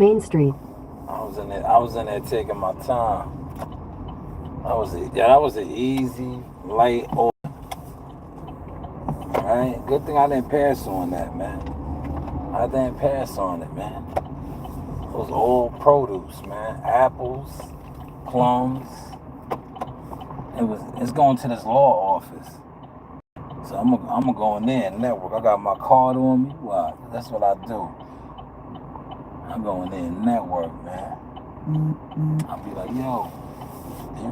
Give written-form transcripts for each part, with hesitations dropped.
Main Street. I was in there taking my time. That was an easy, light order. Right? Good thing I didn't pass on that, man. I didn't pass on it, man. It was all produce, man. Apples, plums. It's going to this law office. So I'm gonna go in there and network. I got my card on me. Wow, that's what I do. I'm going in there and network, man. I'll be like, yo, you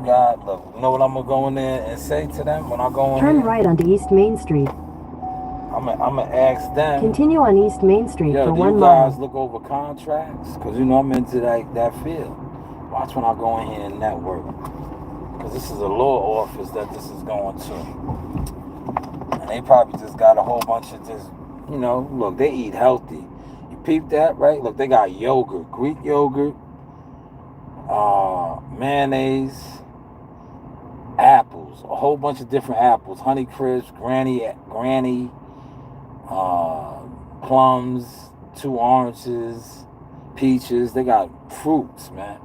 know what I'm gonna go in there and say to them when I go in Turn here? right onto East Main Street. I'm gonna ask them. Continue on East Main Street for 1 mile. Do you guys look over contracts? Because I'm into that field. Watch when I go in here and network. Because this is a law office that this is going to. And they probably just got a whole bunch of just, look, they eat healthy. You peep that, right? Look, they got yogurt, Greek yogurt, mayonnaise, apples, a whole bunch of different apples, Honey Crisp, Granny, plums, 2 oranges, peaches. They got fruits, man.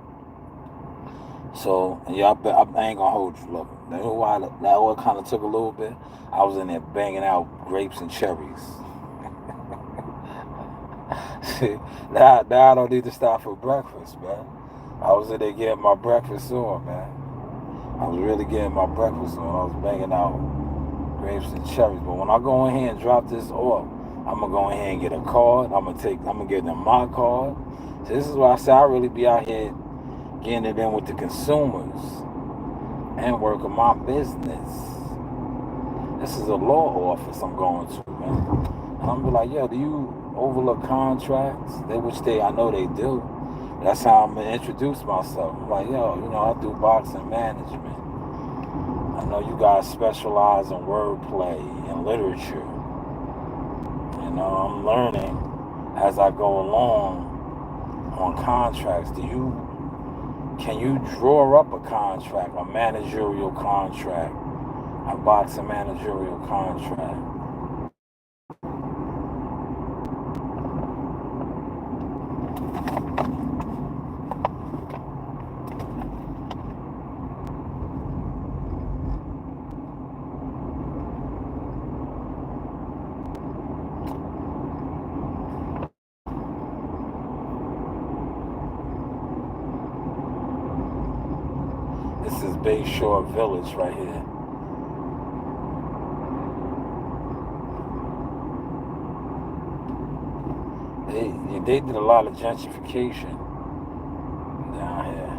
So, I ain't gonna hold you. Look, that oil kind of took a little bit. I was in there banging out grapes and cherries. now I don't need to stop for breakfast, man. I was in there getting my breakfast on, man. I was really getting my breakfast on. I was banging out grapes and cherries. But when I go in here and drop this off, I'm gonna go in here and get a card. I'm gonna give them my card. So this is why I say I really be out here getting it in with the consumers and working my business. This is a law office I'm going to, man. And I'm be like, yo, do you overlook contracts? I know they do. That's how I'm gonna introduce myself. I'm like, yo, I do boxing management. I know you guys specialize in wordplay and literature. I'm learning as I go along on contracts. Can you draw up a contract, a managerial contract, a boxing managerial contract? This is Bayshore Village right here. They did a lot of gentrification down here.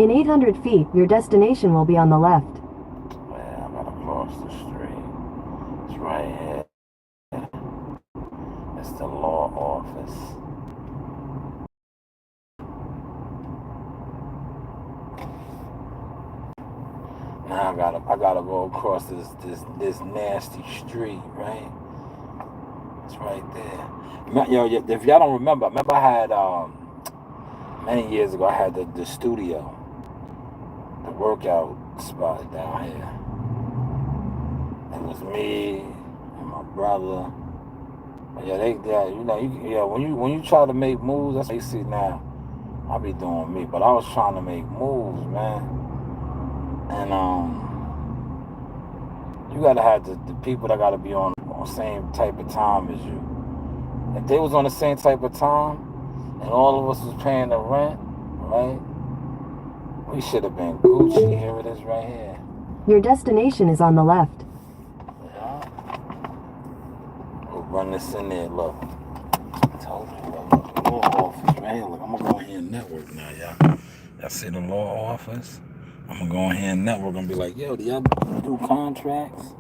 In 800 feet, your destination will be on the left. Man, I'm gonna cross the street. It's right here. It's the law office. Now I gotta go across this nasty street, right? It's right there. Yo, if y'all don't remember I had many years ago I had the studio, the workout spot down here. It was me and my brother. When you try to make moves, that's what you see now. I be doing me, but I was trying to make moves, man. And you gotta have the people that gotta be on the same type of time as you. If they was on the same type of time and all of us was paying the rent, right? We should have been Gucci. Here it is right here. Your destination is on the left. Yeah. We'll run this in there, look. I told you, look, the law office right here. Look, I'm gonna go in here and network now, y'all. Y'all see the law office? I'm gonna go in here and network and be like, yo, do y'all do contracts?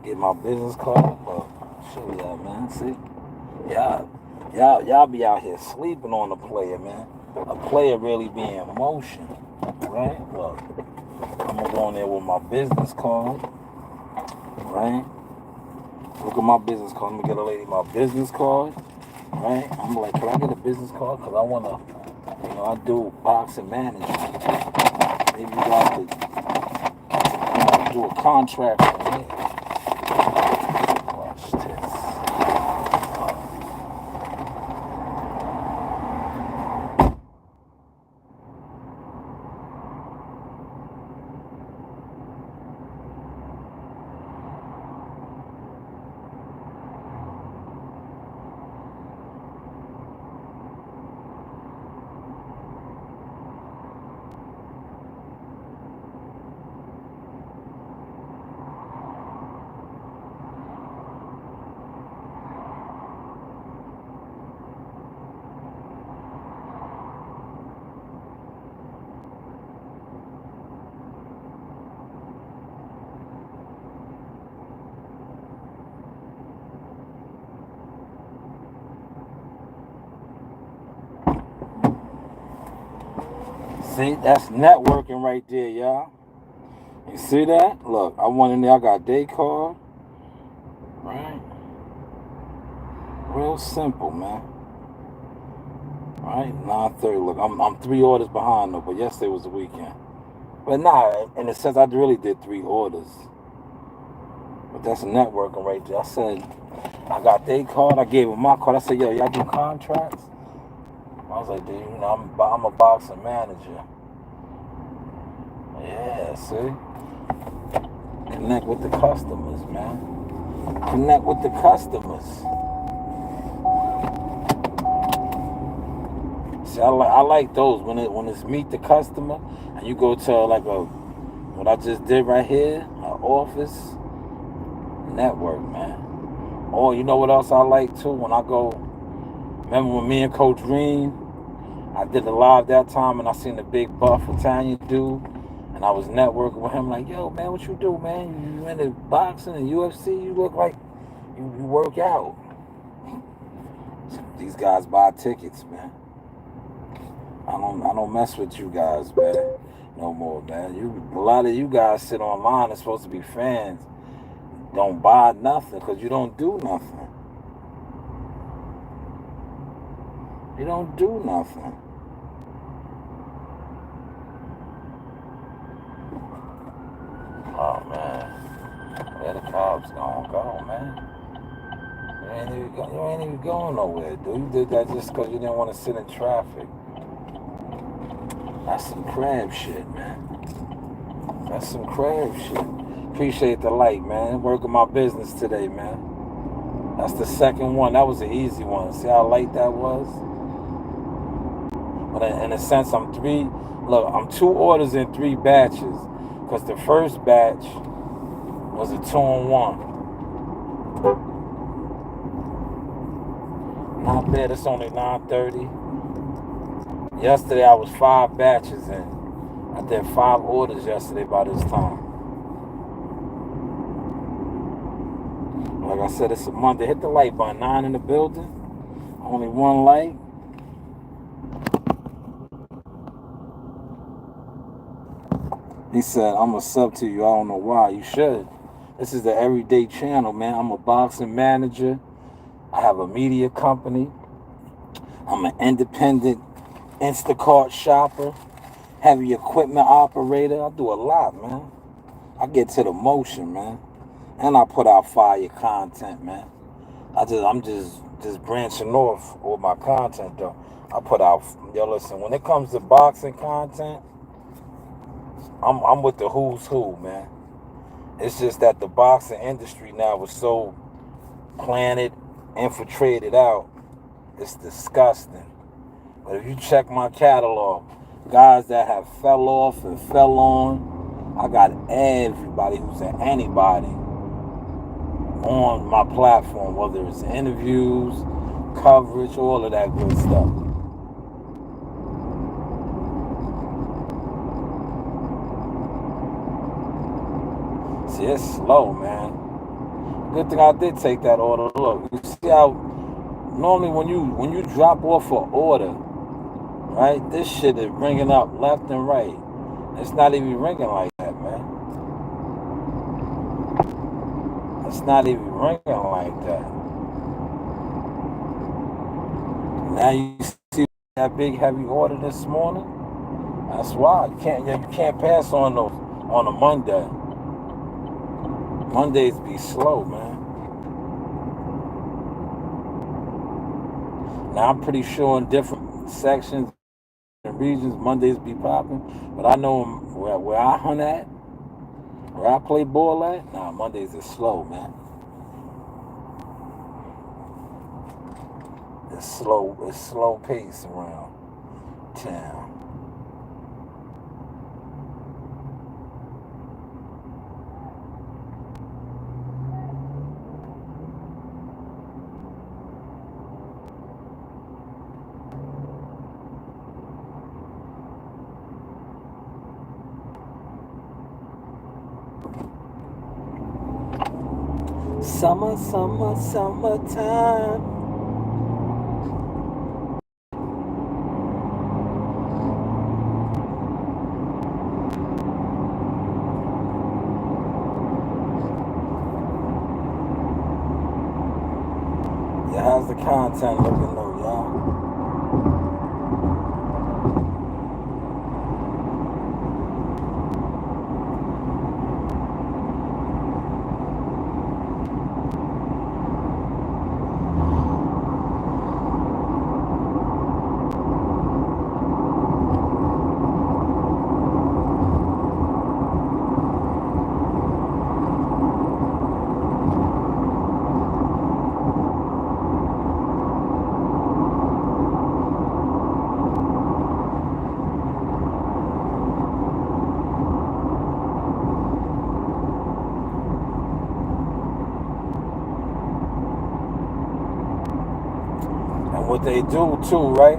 Get my business card. Look, show y'all, man. See? Y'all be out here sleeping on the player, man. A player really be in motion, right? Look, I'm gonna go in there with my business card, right? Look at my business card. I'm gonna get a lady my business card, right? I'm like, can I get a business card? Because I wanna, I do boxing management. Maybe you guys could, do a contract for me. Watch this. See, that's networking right there, y'all. You see that? Look, I went in there, I got day card. Right? Real simple, man. Right? 9:30. Look, I'm 3 orders behind though, but yesterday was the weekend. But nah, in a sense, I really did 3 orders. But that's networking right there. I said, I got their card. I gave them my card. I said, yo, y'all do contracts? I was like, dude, I'm a boxing manager. Yeah, see? Connect with the customers, man. Connect with the customers. See, I like those when it's meet the customer and you go to like what I just did right here, an office network, man. Or you know what else I like too? When I go, remember when me and Coach Green, I did a live that time and I seen the big buff Italian dude and I was networking with him like, yo, man, what you do, man? You into boxing and UFC? You look like you work out. These guys buy tickets, man. I don't mess with you guys, man, no more, man. A lot of you guys sit online and supposed to be fans. Don't buy nothing because you don't do nothing. You don't do nothing. Oh man, where the cops gonna go, man? You ain't even going nowhere, dude. You did that just because you didn't want to sit in traffic. That's some crab shit, man. That's some crab shit. Appreciate the light, man. Working my business today, man. That's the second one. That was the easy one. See how light that was? But in a sense, I'm 2 orders in 3 batches. Because the first batch was a 2-on-1. Not bad. It's only 9:30. Yesterday I was 5 batches in. I did 5 orders yesterday by this time. Like I said, it's a Monday. Hit the light button. 9 in the building. Only 1 light. He said, I'm a sub to you. I don't know why. You should. This is the everyday channel, man. I'm a boxing manager. I have a media company. I'm an independent Instacart shopper. Heavy equipment operator. I do a lot, man. I get to the motion, man. And I put out fire content, man. I'm just branching off with my content, though. I put out, yo, listen, when it comes to boxing content, I'm with the who's who, man. It's just that the boxing industry now is so planted, infiltrated out. It's disgusting. But if you check my catalog, guys that have fell off and fell on, I got everybody who's an anybody on my platform, whether it's interviews, coverage, all of that good stuff. See, it's slow, man. Good thing I did take that order. Look, you see how normally when you drop off an order, right? This shit is ringing up left and right. It's not even ringing like that, man. It's not even ringing like that. Now you see that big heavy order this morning. That's why you can't pass on those on a Monday. Mondays be slow, man. Now I'm pretty sure in different sections and regions Mondays be popping, but I know where I hunt at, where I play ball at. Nah, Mondays is slow, man. It's slow pace around town. Summertime. Yeah, how's the content looking though, y'all? And what they do too, right?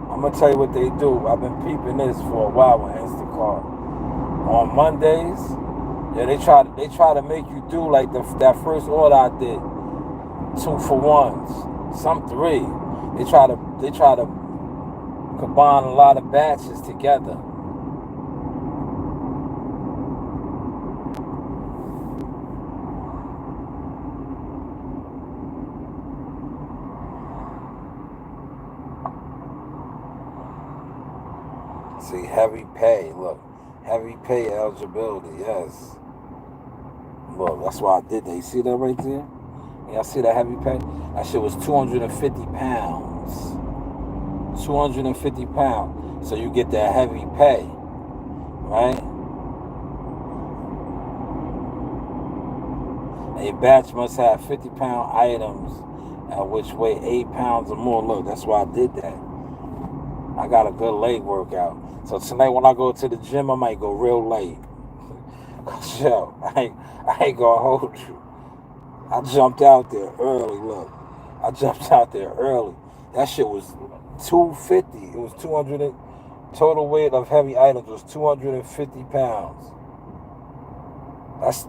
I'm gonna tell you what they do. I've been peeping this for a while on Instacart. On Mondays, yeah, they try to make you do like that first order I did, 2-for-1s, some 3. They try to combine a lot of batches together. See, heavy pay. Look, heavy pay eligibility. Yes. Look, that's why I did that. You see that right there? Y'all see that heavy pay? That shit was 250 pounds. 250 pounds. So you get that heavy pay, right? A batch must have 50-pound items which weigh 8 pounds or more. Look, that's why I did that. I got a good leg workout. So tonight when I go to the gym, I might go real late. Yo, I ain't gonna hold you. I jumped out there early. Look, I jumped out there early. That shit was 250. It was 200. Total weight of heavy items was 250 pounds. That's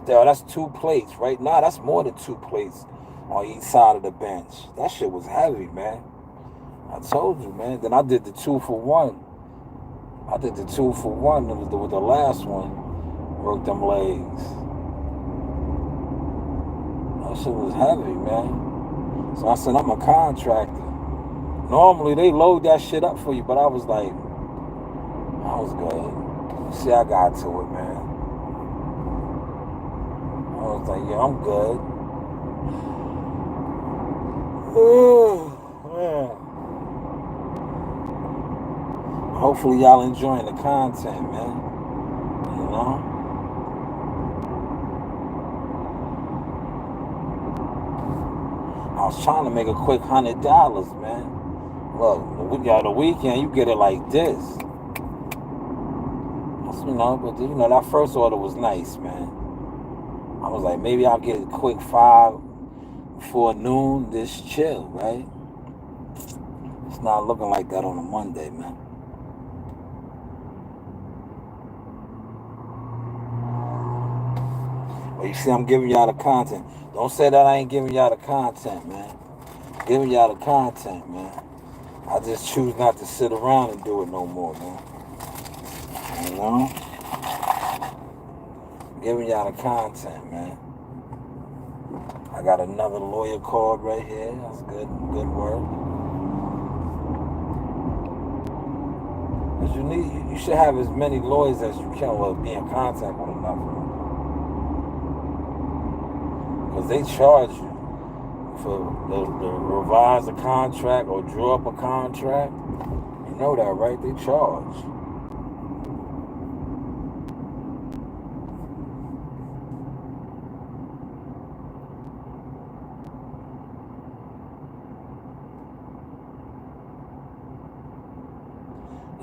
2 plates. Right now, that's more than 2 plates on each side of the bench. That shit was heavy, man. I told you, man. Then I did the 2-for-1. I did the 2-for-1 with the last one. Worked them legs. That shit was heavy, man. So I said, I'm a contractor. Normally, they load that shit up for you, but I was like, I was good. See, I got to it, man. I was like, yeah, I'm good. Oh, man. Hopefully y'all enjoying the content, man. You know? I was trying to make a quick $100, man. Look, the weekend you get it like this. You know, but you know that first order was nice, man. I was like, maybe I'll get a quick 5 before noon. This chill, right? It's not looking like that on a Monday, man. Well, you see, I'm giving y'all the content. Don't say that I ain't giving y'all the content, man. I'm giving y'all the content, man. I just choose not to sit around and do it no more, man. You know? Giving y'all the content, man. I got another lawyer card right here. That's good work. you need. You should have as many lawyers as you can, or be in contact with enough of them, because they charge you for the revise a contract or draw up a contract. You know that, right? They charge.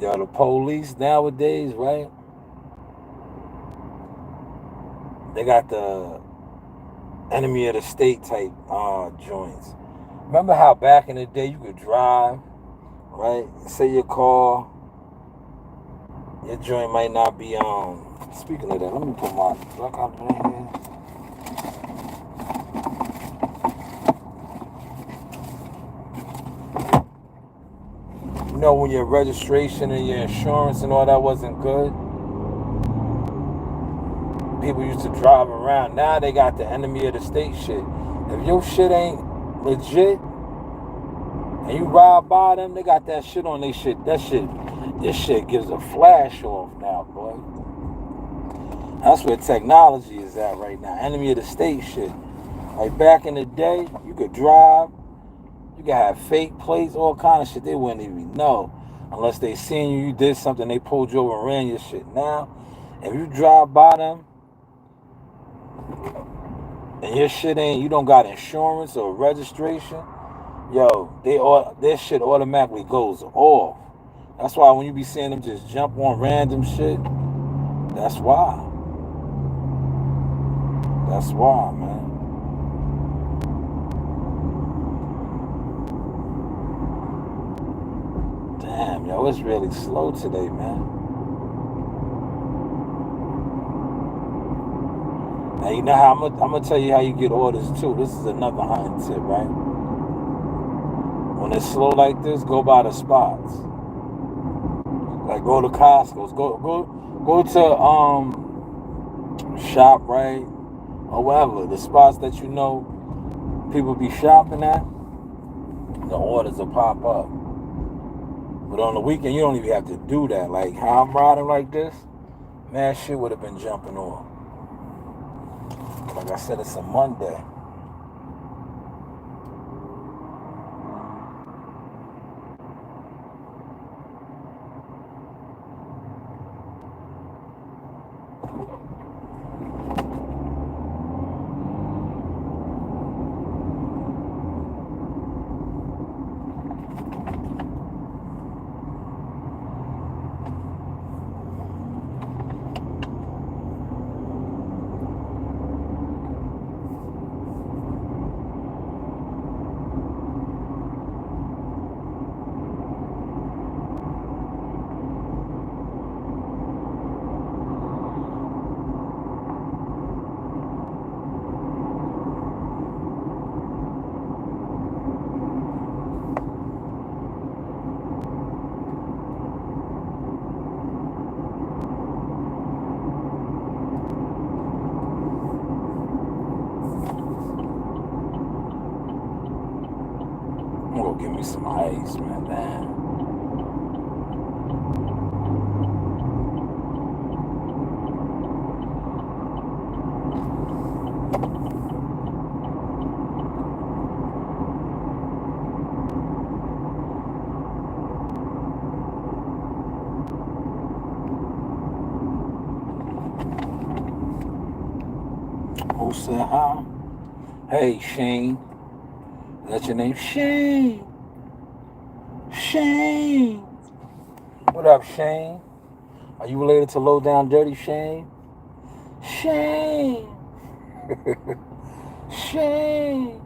Yo, the police nowadays, right? They got the enemy of the state type joints. Remember how back in the day you could drive, right? Say your car, your joint might not be speaking of that, let me put my duck out in here. You know, when your registration and your insurance and all that wasn't good, people used to drive around. Now they got the enemy of the state shit. If your shit ain't legit and you ride by them, they got that shit on their shit. This shit gives a flash off now, boy. That's where technology is at right now. Enemy of the state shit. Like back in the day, you could drive, you could have fake plates, all kind of shit. They wouldn't even know unless they seen you did something. They pulled you over and ran your shit. Now, if you drive by them and your shit ain't, you don't got insurance or registration, yo, their shit automatically goes off. That's why when you be seeing them just jump on random shit, that's why. That's why, man. Damn, yo, it's really slow today, man. Now, you know how I'm gonna tell you how you get orders too. This is another hunting tip, right? When it's slow like this, go by the spots. Like go to Costco's, go to ShopRite or whatever, the spots that you know people be shopping at. The orders will pop up. But on the weekend, you don't even have to do that. Like how I'm riding like this, man, shit would have been jumping on. Like I said, it's a Monday. I'm gonna give me some ice, man. Damn. Who said hi? Hey, Shane. Is that your name? Shane. Shane. What up, Shane? Are you related to Low Down Dirty Shane? Shane. Shane.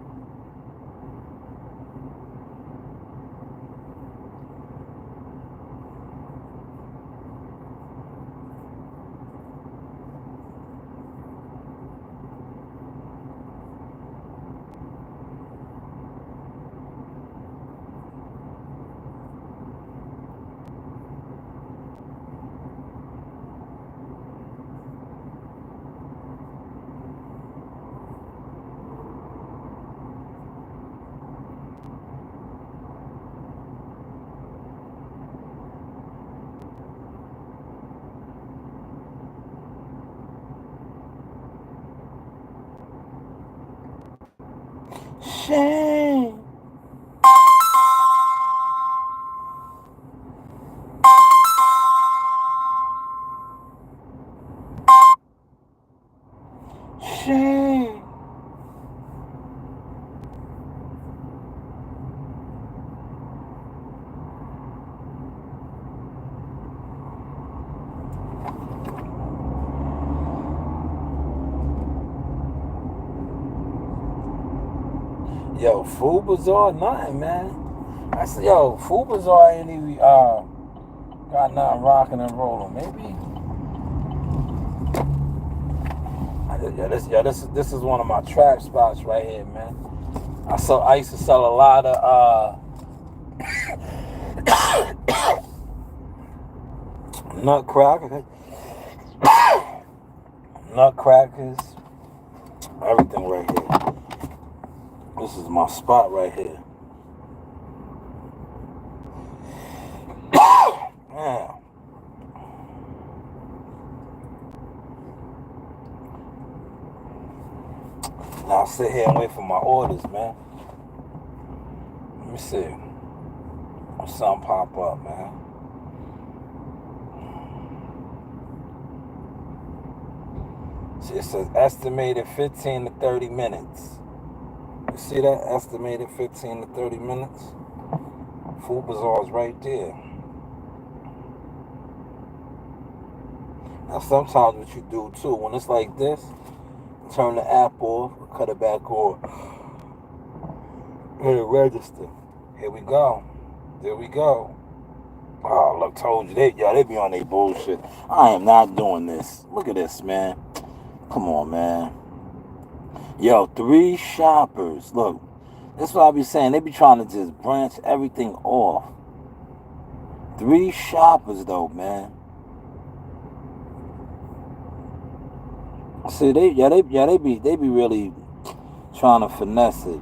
Shane. Shane. Yo, Food Bazaar, nothing, man. I said, yo, Food Bazaar ain't even got nothing rocking and rolling. Maybe. This is one of my trap spots right here, man. I used to sell a lot of nutcrackers, everything right here. This is my spot right here. Man. Now I sit here and wait for my orders, man. Let me see. Something pop up, man. See, it says estimated 15 to 30 minutes. You see that? Estimated 15 to 30 minutes. Food Bazaar is right there. Now sometimes what you do too, when it's like this, turn the app off, cut it back on, hit it register. Here we go. There we go. Oh, look, told you. They be on their bullshit. I am not doing this. Look at this, man. Come on, man. Yo, 3 shoppers. Look, that's what I be saying. They be trying to just branch everything off. 3 shoppers, though, man. See, they be really trying to finesse it.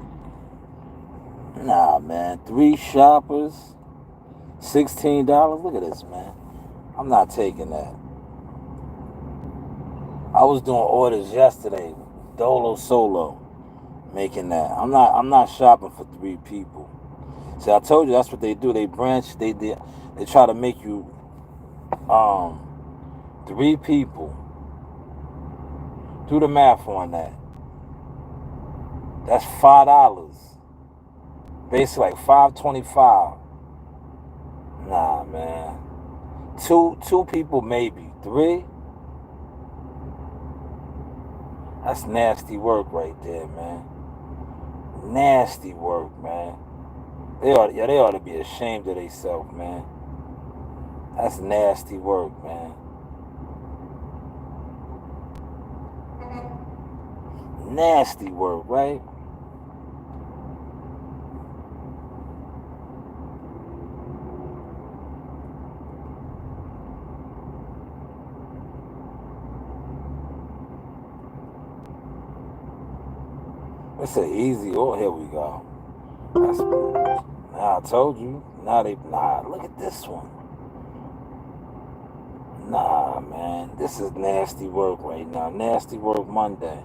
Nah, man. 3 shoppers, $16. Look at this, man. I'm not taking that. I was doing orders yesterday, Dolo Solo, making that. I'm not shopping for 3 people. See, I told you that's what they do. They branch. They try to make you 3 people. Do the math on that. That's $5. Basically like $5.25. Nah, man. Two people maybe. 3? That's nasty work right there, man. Nasty work, man. They ought to be ashamed of themselves, man. That's nasty work, man. Nasty work, right? It's an easy. Oh, here we go. Nah, I told you. Nah, look at this one. Nah, man. This is nasty work right now. Nasty work Monday.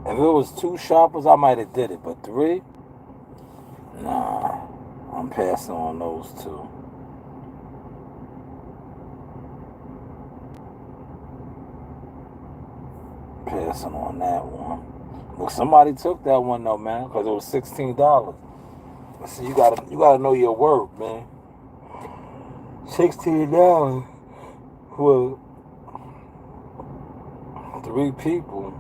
If it was 2 shoppers, I might have did it, but 3? Nah, I'm passing on those 2. Passing on that one. Look, somebody took that one though, man, because it was $16. But see, you gotta know your worth, man. $16 for 3 people.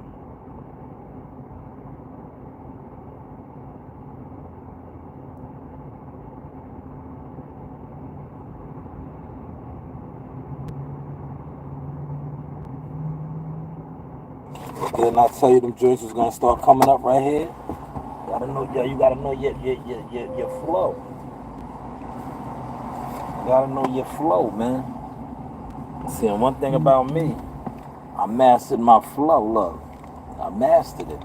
Didn't I tell you them joints was gonna start coming up right here? You gotta know your flow. You gotta know your flow, man. See, and one thing about me, I mastered my flow. Look, I mastered it.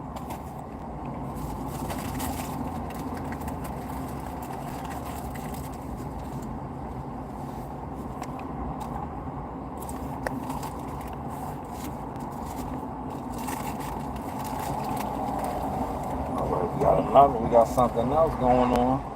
nothing. We got something else going on.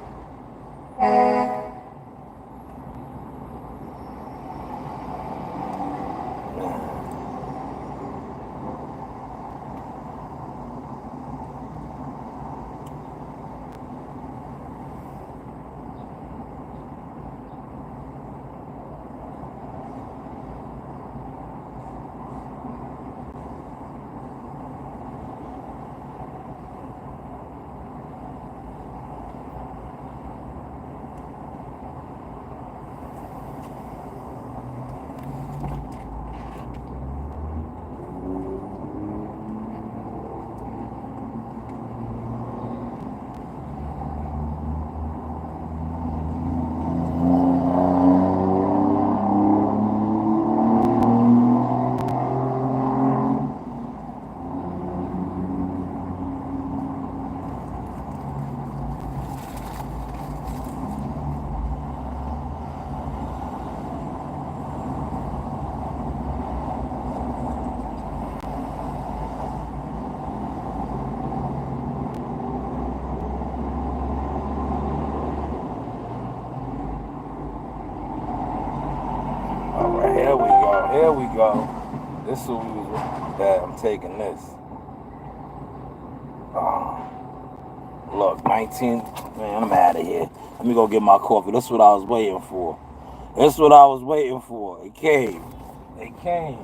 All right, here we go. Here we go. This is what we was. Yeah, I'm taking this. Look, 19. Man, I'm out of here. Let me go get my coffee. That's what I was waiting for. That's what I was waiting for. It came. It came.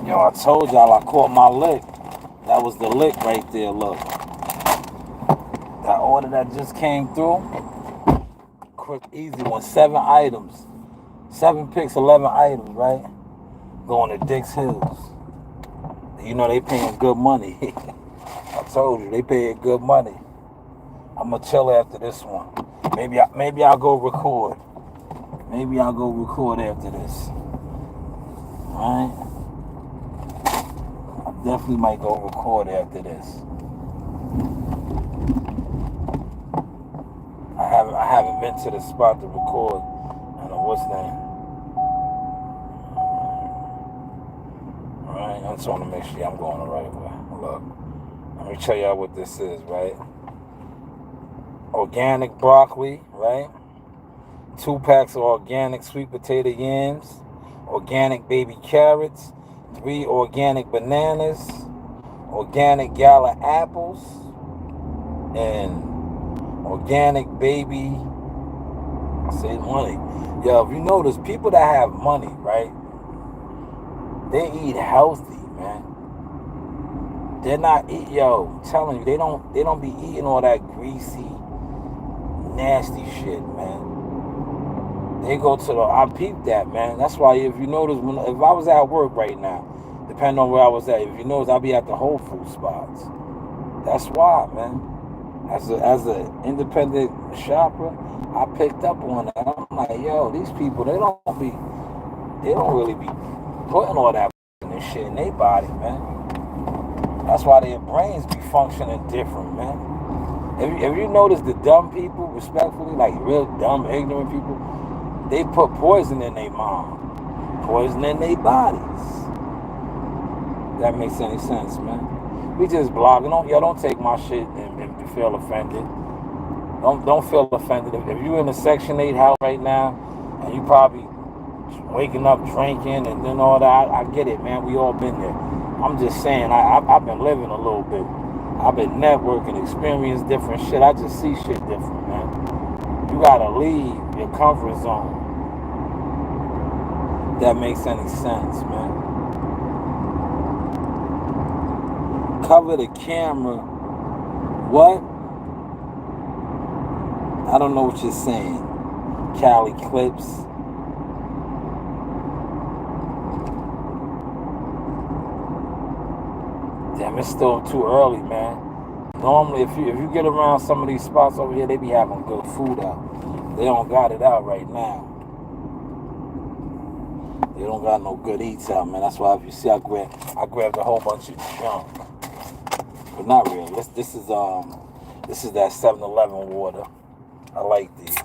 Yo, I told y'all I caught my lick. That was the lick right there, look. That order that just came through. Quick, easy one. 7 items. 7 picks, 11 items, right? Going to Dick's Hills. You know they paying good money. I told you, they paying good money. I'm going to chill after this one. Maybe I'll go record. Maybe I'll go record after this. Alright? Definitely might go record after this. haven't been to the spot to record. I don't know what's name. Alright, I just want to make sure I'm going the right way. Look, let me tell y'all what this is, right? Organic broccoli, right? 2 packs of organic sweet potato yams, organic baby carrots, 3 organic bananas, organic gala apples, and organic baby, say money. Yo, if you notice, people that have money, right, they eat healthy, man. They're not eat, yo, I'm telling you, they don't be eating all that greasy, nasty shit, man. They go to the, I peep that, man. That's why if you notice, if I was at work right now, depending on where I was at, if you notice, I'll be at the Whole Food spots. That's why, man. As an independent shopper, I picked up on that. I'm like, yo, these people, they don't really be putting all that shit in their body, man. That's why their brains be functioning different, man. If you notice the dumb people, respectfully, like real dumb, ignorant people, they put poison in their mind, poison in their bodies. That makes any sense, man. We just blogging. Don't take my shit and feel offended. Don't feel offended. If you're in a Section 8 house right now and you probably waking up drinking and then all that, I get it, man. We all been there. I'm just saying, I've been living a little bit. I've been networking, experiencing different shit. I just see shit different, man. You gotta leave your comfort zone. That makes any sense, man. Cover the camera. What? I don't know what you're saying. Cali Clips. Damn, it's still too early, man. Normally, if you get around some of these spots over here, they be having good food out. They don't got it out right now. They don't got no good eats out, man. That's why if you see, I grabbed a whole bunch of junk, but not really. This is that 7-Eleven water. I like these.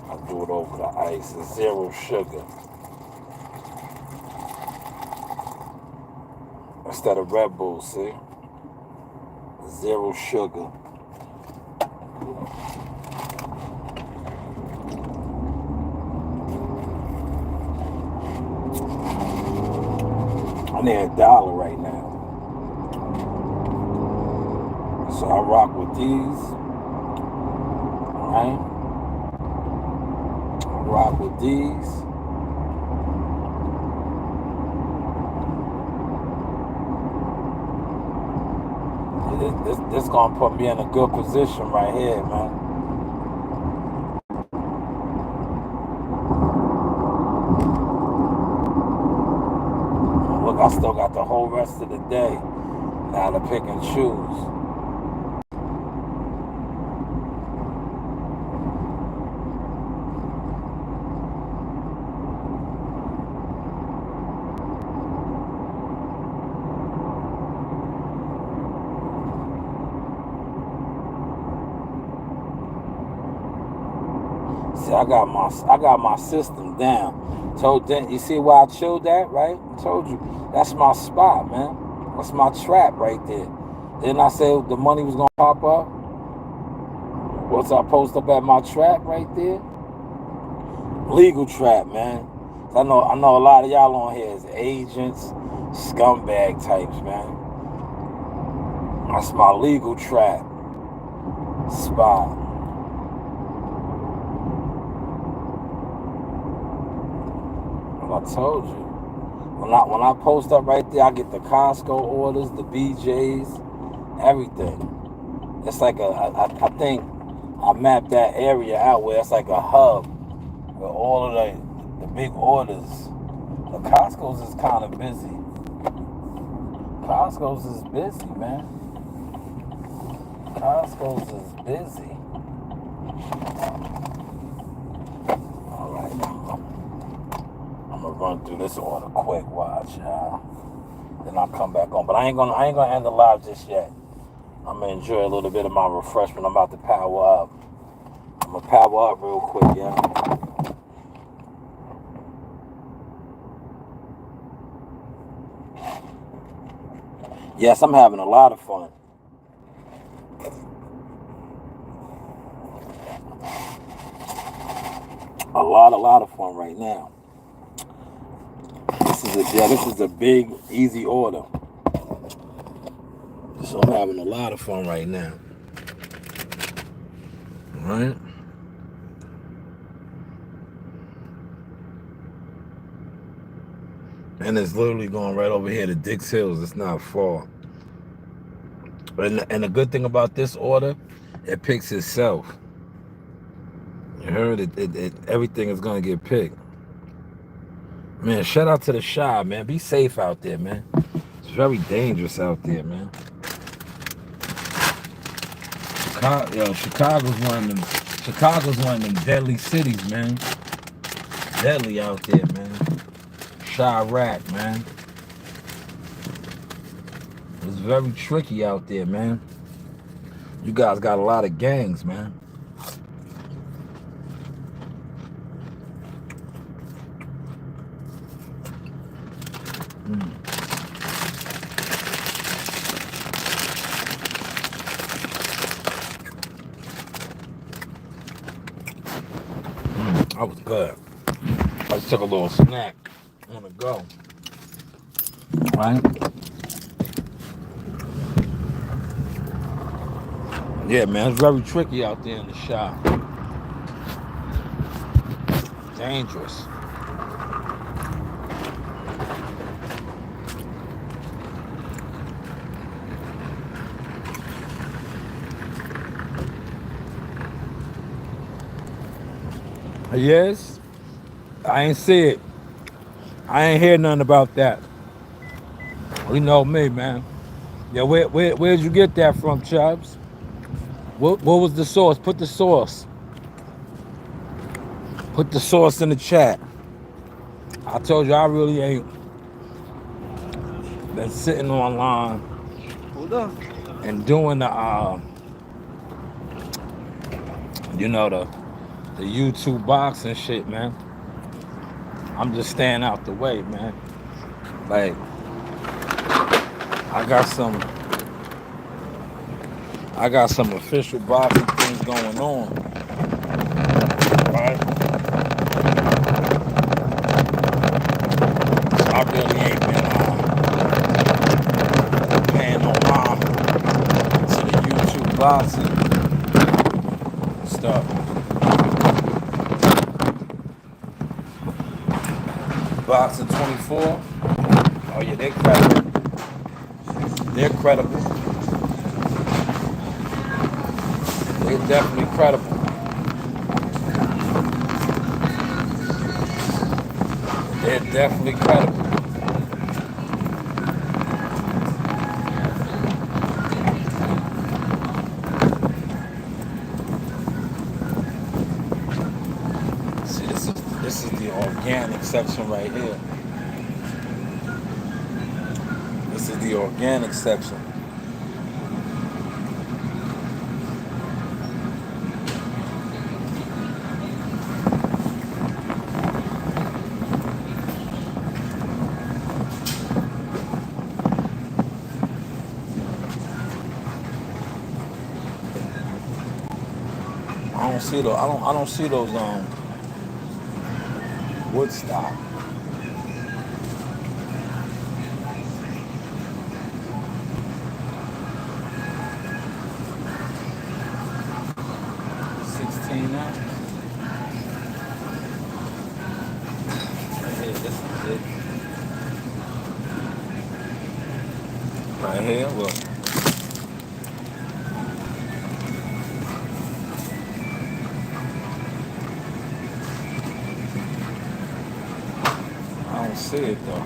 I do it over the ice. It's 0 sugar. Instead of Red Bull, see? 0 sugar. I need $1 right now. So I rock with these. Alright? Rock with these. This gonna put me in a good position right here, man. Look, I still got the whole rest of the day now to pick and choose. See, I got my system down. You see where I chilled at, right? I told you, that's my spot, man. That's my trap right there. Didn't I say the money was gonna pop up? Once I post up at my trap right there? Legal trap, man. I know a lot of y'all on here is agents, scumbag types, man. That's my legal trap spot. I told you. When I post up right there, I get the Costco orders, the BJs, everything. It's like I think I mapped that area out where it's like a hub with all of the big orders. The Costco's is kind of busy. Costco's is busy, man. Costco's is busy. All right. I'm gonna run through this order quick, watch, y'all. Then I'll come back on. But I ain't gonna end the live just yet. I'm gonna enjoy a little bit of my refreshment. I'm about to power up. I'm gonna power up real quick, yeah. Yes, I'm having a lot of fun. A lot of fun right now. This is a big, easy order. So I'm having a lot of fun right now. All right? And it's literally going right over here to Dix Hills. It's not far. And the good thing about this order, it picks itself. You heard it everything is gonna get picked. Man, shout out to the Shy, man. Be safe out there, man. It's very dangerous out there, man. Chicago's one of them deadly cities, man. Deadly out there, man. Chirac, man. It's very tricky out there, man. You guys got a lot of gangs, man. That was good. I just took a little snack on the go. Right? Yeah, man, it's very tricky out there in the shop. Dangerous. Yes? I ain't see it. I ain't hear nothing about that. You know me, man. Yeah, where'd you get that from, Chubbs? What was the source? Put the source. Put the source in the chat. I told you I really ain't been sitting online and doing the the YouTube boxing shit, man. I'm just staying out the way, man. Like, I got some official boxing things going on. Right? So I really ain't been paying no mind to the YouTube boxing stuff. Boxing 24. Oh yeah, they're credible. They're credible. They're definitely credible. They're definitely credible. See, this is the organic section right here. This is the organic section. I don't see those Woodstock. Right here, look. I don't see it though.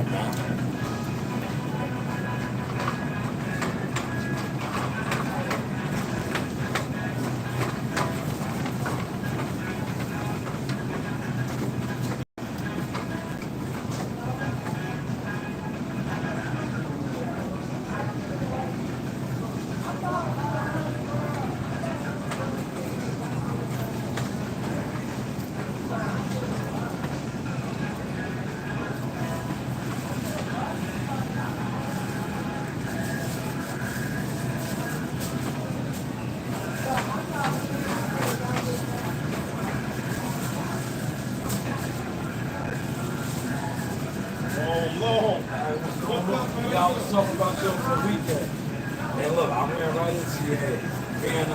that, man. Y'all was talking about you for the weekend. And look, I ran right into your head. And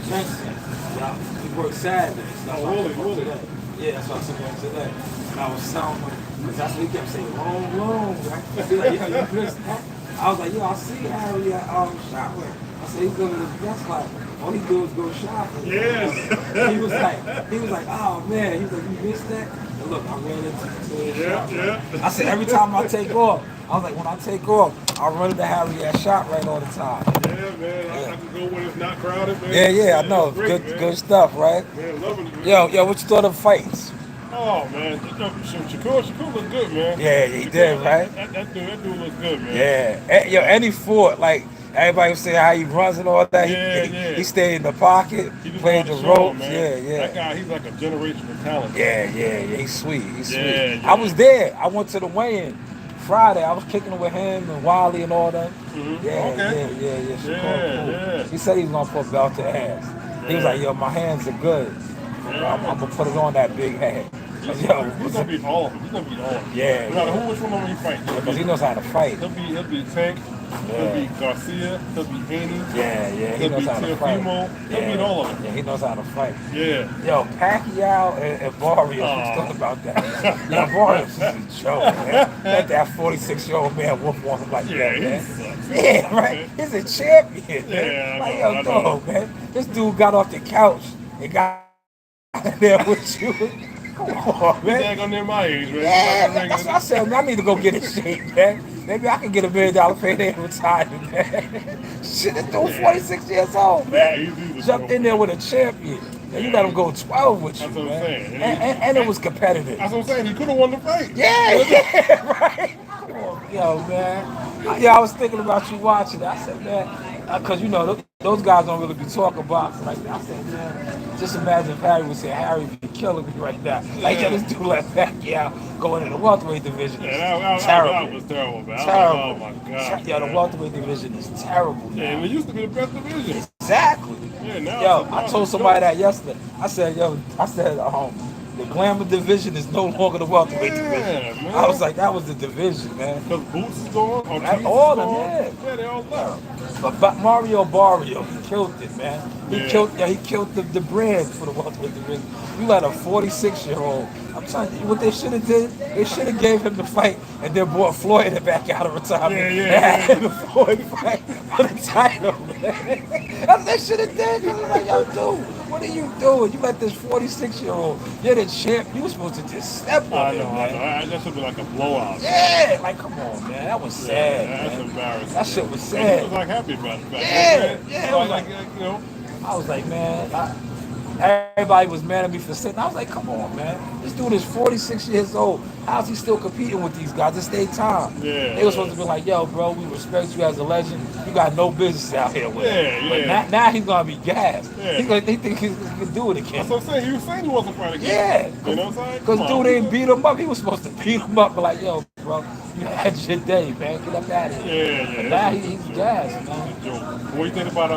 Jensen, yeah, we work Saturdays. That's why I took him today. Yeah, that's why I took him today. And I was telling him, because that's what he kept saying, long, right? He was like, yo, you missed that. I was like, yo, I see Harry at shopping. I said, he's going to the best life. All he do is go shopping. Yes. He was like, oh man. He was like, you missed that? And look, I ran into the Yeah. I said, every time I take off, I was like, when I take off, I run into Harry at ShopRite all the time. Yeah, man. I can go when it's not crowded, man. Yeah, I know. Great, good stuff, right? Man, loving it, man. Yo, what you thought of the fights? Oh, man. Shakur looked good, man. Yeah, he did, right? That dude looks good, man. Yeah. And he fought, like, everybody was saying how he runs and all that. He stayed in the pocket, played the ropes. Man. That guy, he's like a generational talent. Yeah. He's sweet. Yeah. I was there. I went to the weigh-in Friday. I was kicking it with him and Wiley and all that. Mm-hmm. Yeah. Yeah. He said he was gonna put belt to ass. He was like, yo, my hands are good. I'm gonna put it on that big head. He's gonna beat all of them. Yeah. No matter which one he fight. Because he knows how to fight. He'll be Tank. He'll beat Garcia. He'll beat Haney. Yeah. He He'll knows beat how to fight. He'll beat all of them. Yeah, he knows how to fight. Yeah. Yo, Pacquiao and Barrios, let's talk about that. Yo, Barrios is a joke, man. Let that 46-year-old man whoop on him like that, man. Yeah, right? He's a champion, man. Yeah, like, I yo, know. no, man. This dude got off the couch and got there with you. Come on, man. He's on near my age, man. Yeah, that's what I said, man. I need to go get in shape, man. Maybe I can get $1 million payday and retire, man. Shit, this dude 46 years old, man. He's Jumped in there with a champion. And you let him go 12 with you, That's what I'm man. saying. And it was competitive. That's what I'm saying. He could have won the fight. Yeah, right. Come on, yo, man. Yeah, I was thinking about you watching it. I said, man, because, you know, those guys don't really be talking boxing like that. I said, man, just imagine if Harry would say, Harry be killing me right now. Like, yo, this dude let Pacquiao go into the welterweight division. That Terrible. was terrible, man. Terrible. Oh, my God. Yeah, the welterweight division is terrible now. Yeah, it used to be the best division. Exactly. Yeah, now Yo, it's I told somebody that yesterday. I said, the glamour division is no longer the welterweight division. Man. I was like, that was the division, man. Because Boots is gone. All of them, yeah. Yeah, they all left. But Mario Barrio, he killed it, man. He Yeah. killed the brand for the welterweight division. You let a 46-year-old. I'm telling you, what they should have did, they should have gave him the fight and then brought Floyd back out of retirement. Yeah. And the Floyd fight for the title, man. That's what they should have did. Cause it's like, yo, dude, what are you doing? You let this 46-year-old, you're the champ. You were supposed to just step on I him, know. man. That should be like a blowout. Yeah, like, come on, man. That was sad, That's man. embarrassing. That shit was And sad. he was like happy about it. Yeah. It was like, you know. I was like, man, everybody was mad at me for sitting. I was like, come on, man. This dude is 46 years old. How's he still competing with these guys? It's their time. Yeah. They were supposed to be like, yo, bro, we respect you as a legend. You got no business out here with it. Yeah. But now he's going to be gassed. Yeah. He think he can do it again. That's what I'm saying. He was saying he wasn't fighting again. Yeah. You know what I'm saying? Because dude didn't beat him up. He was supposed to beat him up. But like, yo, bro, you had your day, man. Get up out of here. Yeah. But now he's gassed, man. What do you think about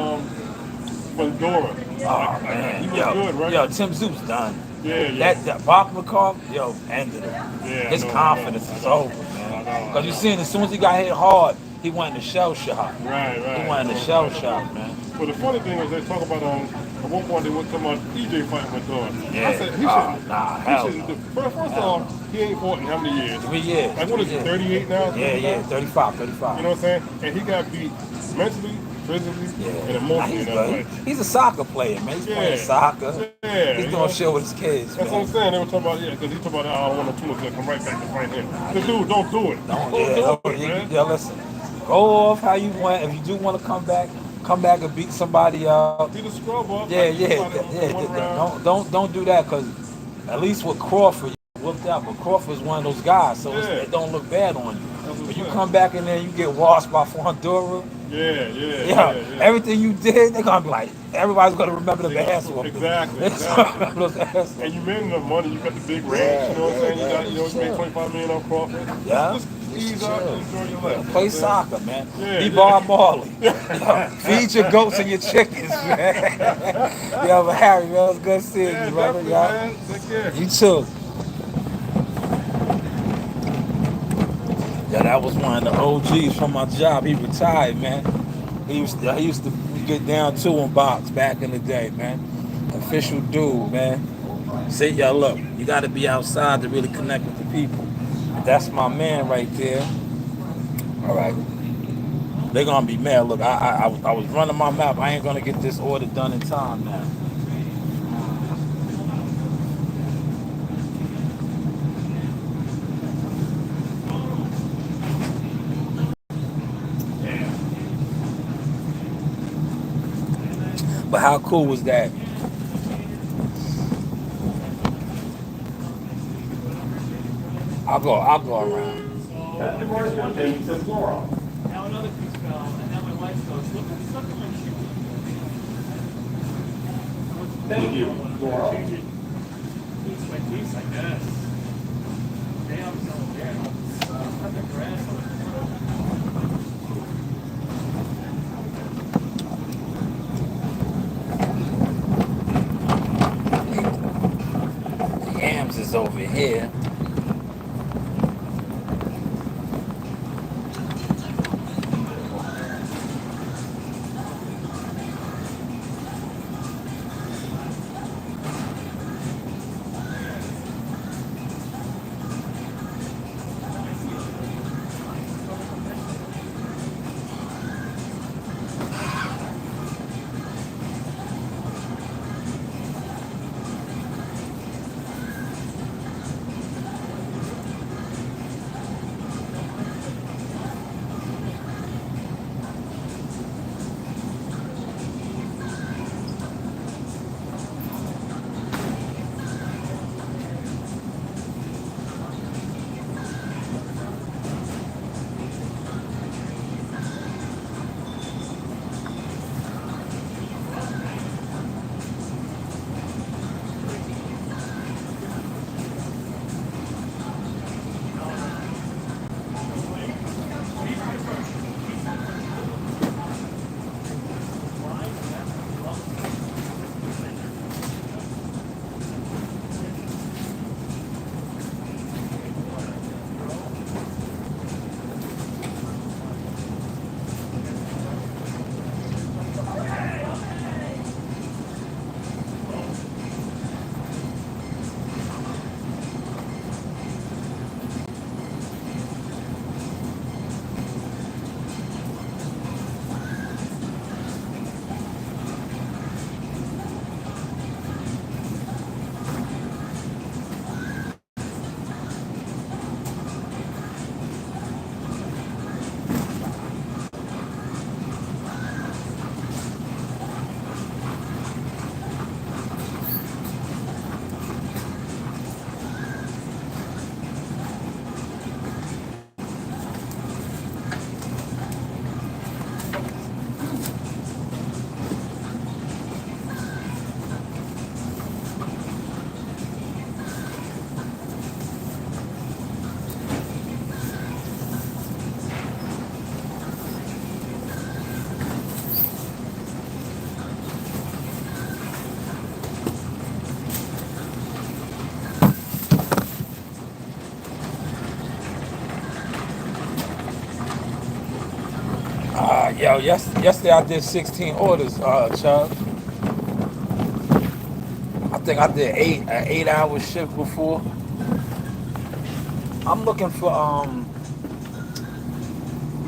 Pandora? Oh, man. He was good, right? Yo, Tim Zoup's done. Yeah. That Bach McCall, yo, ended it. Yeah, His I know, confidence is over, man. Because you seen, as soon as he got hit hard, he went in the shell shock. Right. He went in the shell shock, man. But the funny thing is, they talk about at one point they went to my EJ fight with Pandora. Yeah. I said he shouldn't. Hell he shouldn't. First of all, he ain't fought in how many years? 3 years. Like what is he, 38 now? Yeah, 35. You know what I'm saying? And he got beat mentally, physically and Yeah. Nah, emotionally he's in that good. fight. He's a soccer player, man. He's playing soccer. Yeah, He's you doing know. shit with his kids, That's what I'm man. saying. They were talking about, yeah, because he talking about, I don't want no too much to come right back to fight him. The dude, don't do it. Don't, Don't yeah, do don't, it, man. yeah, listen. Go off how you want. If you do want to come back and beat somebody up. Beat a scrub up Yeah, like you yeah, fought him yeah. in one round. Don't do that, because at least with Crawford, you whooped out. But Crawford's one of those guys, so Yeah, it don't look bad on you. that's what But I'm you saying. come back and then you get washed by Fondura. Yeah, Yeah. everything you did, they're gonna be like, everybody's gonna remember the ass whooping. Exactly. Those ass And you whooping. made enough money. You got the big ranch. Yeah, You know what I'm saying? You man. got, you made 25 million on Crawford. Yeah, Just just ease up chill. and enjoy your life. Yeah, You know play what I'm saying? soccer, man. Yeah, Be yeah. Bob Marley. Yo, feed your goats and your chickens, man. Yo, but Harry, man, it was good seeing Yeah, you, brother. definitely, Yo, man. Take care. you too. Yeah, that was one of the OGs from my job. He retired, man. He used to get down to him box back in the day, man. Official dude, man. See, y'all, look, you got to be outside to really connect with the people. That's my man right there. All right, they're gonna be mad. Look, I was running my map. I ain't gonna get this order done in time now. But how cool was that? I'll go around. That's the first one, James says Laurel. Now another piece fell, and now my wife goes, look at my shoe. Thank you, Laurel. Piece by piece, I guess. Damn, so there. Cut the grass on the The yams is over here. Yo, yesterday I did 16 orders, Chuck. I think I did an 8 hour shift before. I'm looking for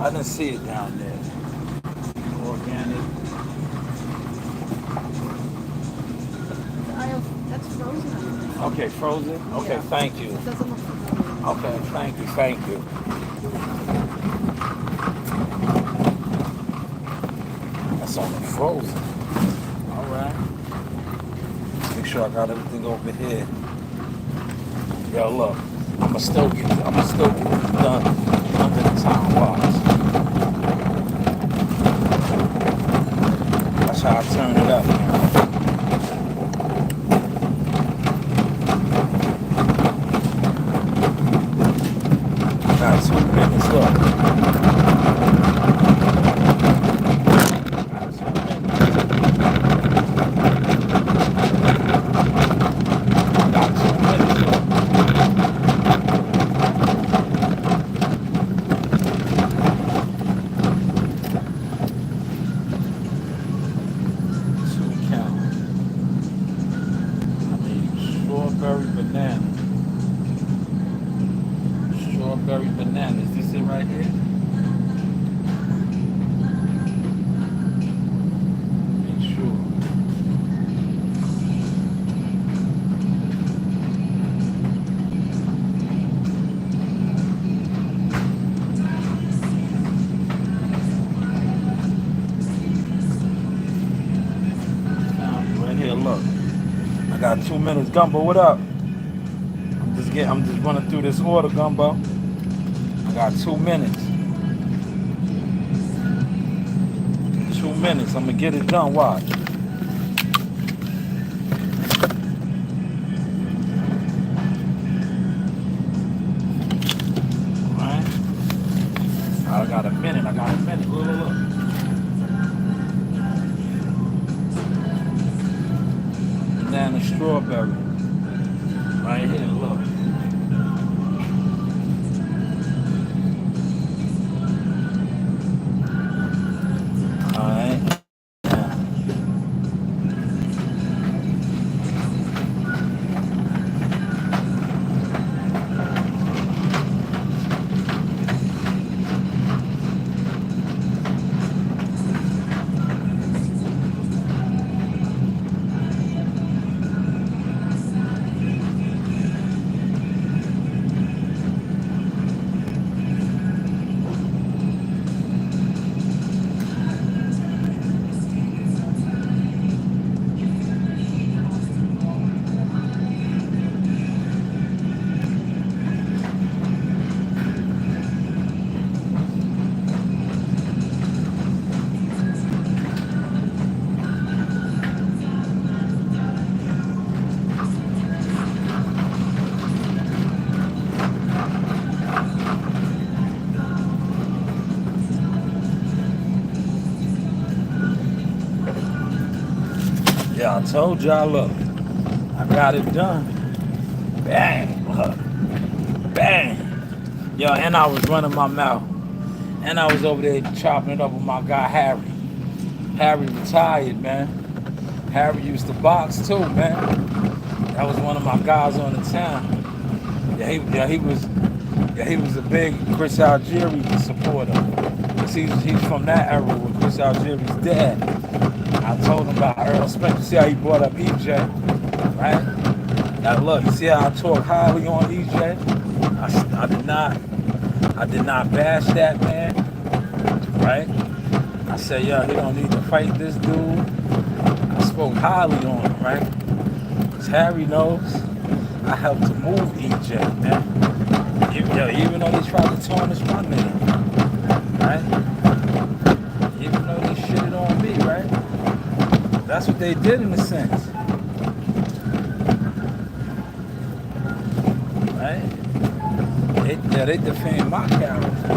I didn't see it down there. Organic. Okay, frozen? Okay, thank you. Okay, thank you. That's on the frozen. Alright. Make sure I got everything over here. Yo, look. I'ma still get this done under the time watch. That's how I turn it up, man. Got 2 minutes, look. Got 2 minutes, look. Strawberry banana. Is this it right here? Ain't sure. Right here, look. I got 2 minutes. Gumbo, what up? I'm just running through this order, Gumbo. I got 2 minutes. 2 minutes. I'm gonna get it done. Watch. Alright. I got a minute. Look. Banana strawberry. Right here, look. Alright. Yeah, I told y'all, look, I got it done. Bang, look, bang. Yo, and I was running my mouth. And I was over there chopping it up with my guy, Harry. Harry retired, man. Harry used to box too, man. That was one of my guys on the town. Yeah, he was a big Chris Algieri supporter. He's from that era with Chris Algieri's dad. I told him about Earl Spencer. See how he brought up EJ, right? Now look, you see how I talk highly on EJ? I did not bash that man, right? I said, yo, he don't need to fight this dude. I spoke highly on him, right? Because Harry knows I helped to move EJ, man. Even though they tried to tarnish my name, right? Even though they shitted on me, right? That's what they did in a sense. Right? They defamed my character.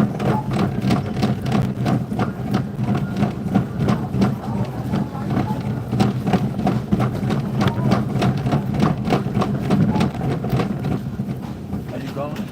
Are you going?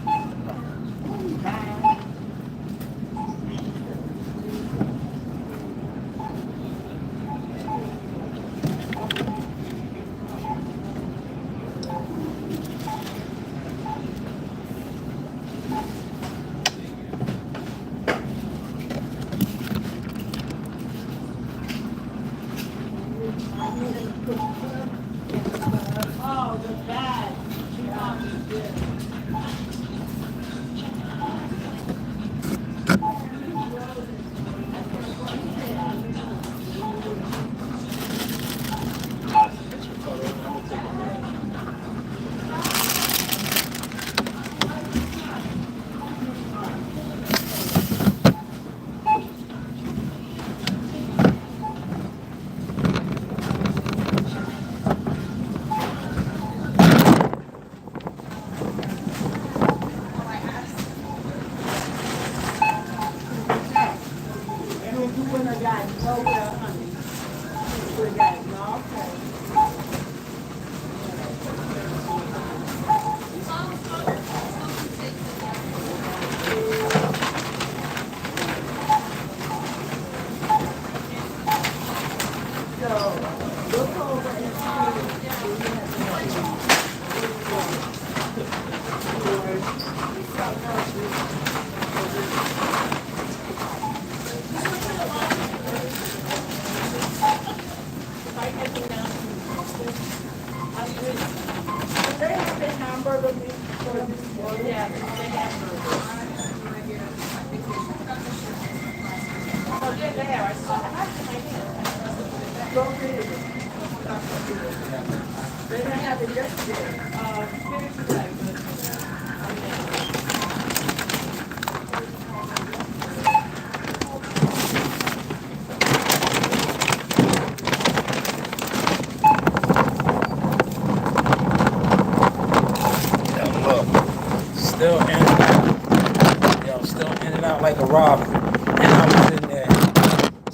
Still in and out. Yo, still in and out like a robber. And I was in there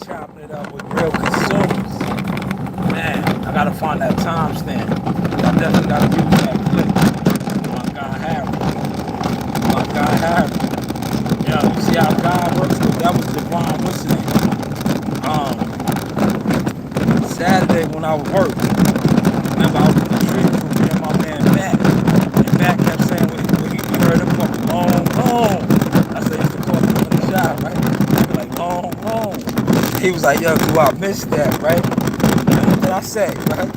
chopping it up with real consumers. Man, I gotta find that timestamp. I definitely gotta use that clip. My guy Harry. My guy Harry. Yo, you see how God works? That was Javon, what's his name? Saturday when I was working. Remember I was in the street with me and my man Matt. And Matt kept saying when he heard him come long. I said, used to call him in the shop, right? He'd be like, long. He was like, yo, do I miss that, right? And what did I say, right?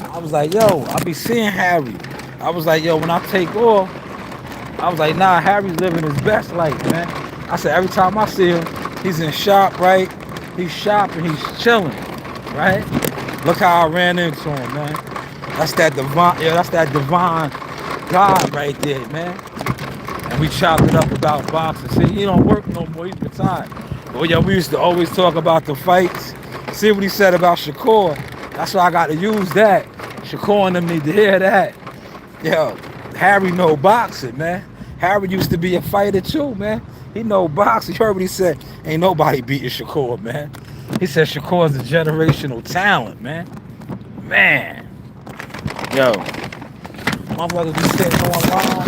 I was like, yo, I be seeing Harry. I was like, yo, when I take off, I was like, nah, Harry's living his best life, man. I said, every time I see him, he's in shop, right? He's shopping, he's chilling, right? Look how I ran into him, man. That's that divine God right there, man. And we chopped it up about boxing. See, he don't work no more, he's retired. But yeah, we used to always talk about the fights. See what he said about Shakur. That's why I got to use that. Shakur and them need to hear that. Yo, Harry know boxing, man. Harry used to be a fighter too, man. He know boxing. You heard what he said? Ain't nobody beating Shakur, man. He said Shakur's a generational talent, man. Man. Yo. Motherfuckers be sitting online.